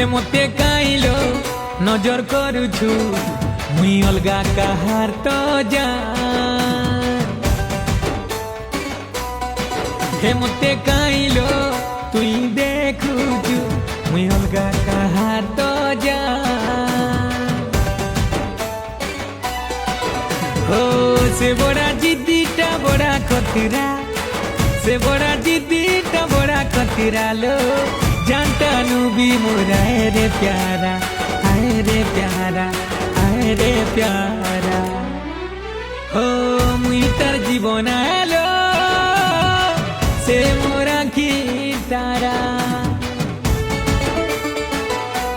हे मते काइलो नजर करुछु मुई अलगा काहार तो जान हे मते काइलो तुई देखुछु मुई अलगा काहार तो जान हो से बड़ा जिद्दीटा बड़ा खतरा से बड़ा जिद्दीटा बड़ा खतरा लो जानता नु भी मोरा रे प्यारा आए रे प्यारा आए रे प्यारा हो मुई तार जीवन आलो से मोरा की तारा।